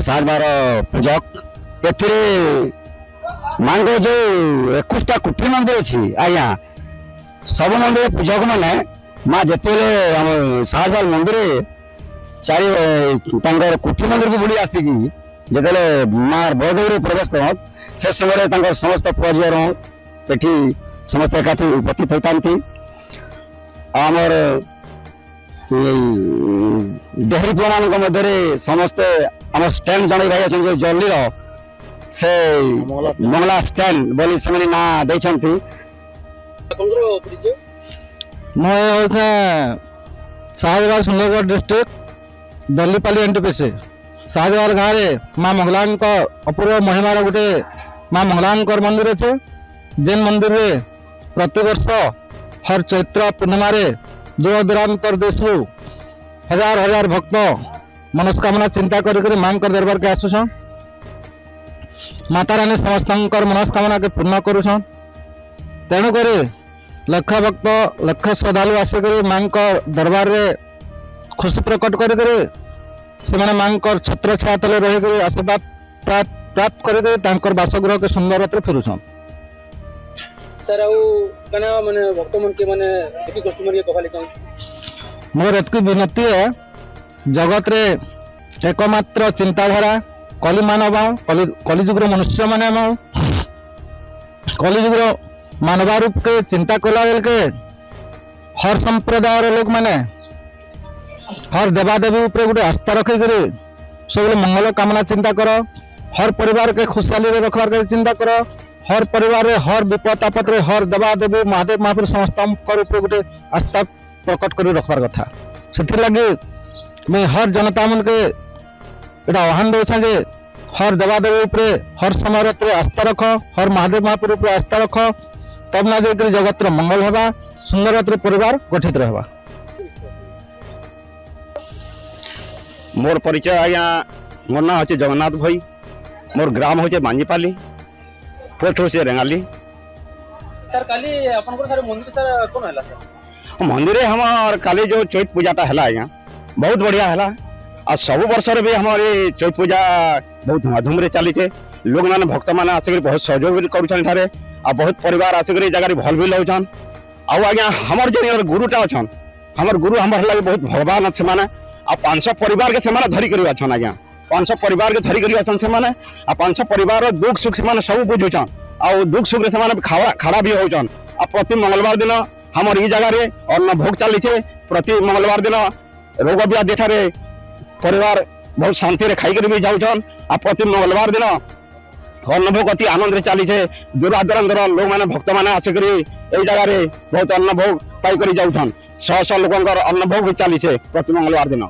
सात बार पूजक एथिरे माँ जो 21टा कुटी मंदिर अच्छी आज्ञा सब मंदिर पूजक मैंने माँ जिते सात बार मंदिर चार कुटी मंदिर को बुली आसिकी जिते माँ बड़देवी प्रवेश कर से समय समस्त पुआझर ये समस्त एकाठी उपस्थित होता आमर देहरी पुआ मान मध्य समस्ते आम स्टैंड जन भाई अच्छे जल्दी से मंगला स्टैंड बोली से ना देछंती साहजवाल सुंदरगढ़ डिस्ट्रिक्ट दल्लीपाली एनटीपीसी साहजवाल गाँव में माँ मंगला अपूर्व महिमार गोटे माँ मंगला मंदिर अच्छे जेन मंदिर रे प्रतिवर्ष हर चैत्र पूर्णिमा दूर दूरांतर देश हजार हजार भक्त मनस्कामना चिंता कर माँ दरबार के आसुछन माता रानी समस्त मनस्कामना के पूर्ण करुछन तेणुक लक्ष भक्त लक्ष श्रद्धालु आसिक माँ दरबार रे खुशी प्रकट कर माँ छत्र छाया तले रही आशीर्वाद प्राप्त कर बासगृह के सुंदर फेरुछन सर कना माने भक्त मन के माने एकी कस्टमर के कहले चाहू मोर एतकी विनती है जगत रे एकमात्र चिंताधारा कली मानव कलिजुग मनुष्य माने कलिजुग मानव रूप के चिंता कला बेल के हर संप्रदाय लोग माने हर देवादेवी ऊपर गोटे आस्था रखी सब मंगल कामना चिंता कर हर परिवार के खुशहाली रखबार के चिंता कर हर परिवार हर विपद आपद हर देवादेवी महादेव महापुर समस्त ऊपर गोटे आस्था प्रकट कर रखबार कथा से लगे मैं हर जनता मन के आह्वान दूसरा जे हर देवादेवी उपरे हर समय आस्था रख हर महादेव महापुर उपरे आस्था रख तब ना देख जगत मंगल होगा सुंदर परिवार गठित रहा। मोर परिचय आज्ञा मोर ना होचे जगन्नाथ भाई मोर ग्राम होचे मांजीपाली पोस्ट होचे रेंगाली सर काली अपन को सर मंदिर सर कोन हला सर मंदिर हमार काली जो चैत पूजाटा हला आज्ञा बहुत बढ़िया हला आ सब वर्ष भी हमार चैत पूजा बहुत धूमधाम रे चली लोग माने भक्त माने आसिक बहुत सहयोग करुछन ठारे आ बहुत परिवार आसिक जगह भल भी लौछन आ आज्ञा हमर जे गुरुटा अछन हमर गुरु हमर लगे बहुत भगवान से माने आ 500 परिवार के सेमाने धरी करी अछन आज्ञा 500 परिवार के धरी करी अछन सेमाने आ 500 परिवार दुख सुख सेमाने सब बुझुछन आ दुख सुख रे सेमाने खड़ा भी होछन आ प्रति मंगलवार दिन हमर ई जगह रे अन्न भोग चली छे प्रति मंगलवार दिन रोग व्याधि ठारे परिवार बहुत शांति रे खाई कर भी जाउछन आ प्रति मंगलवार दिन अन्न भोग अति आनंद रे चली छे दूरादूरांतर लोग माने भक्त माने आसिक ए जगह रे बहुत अन्न भोग पाई करी जाउछन 100 लोगों अन्न भोग भी चली छे प्रति मंगलवार दिन।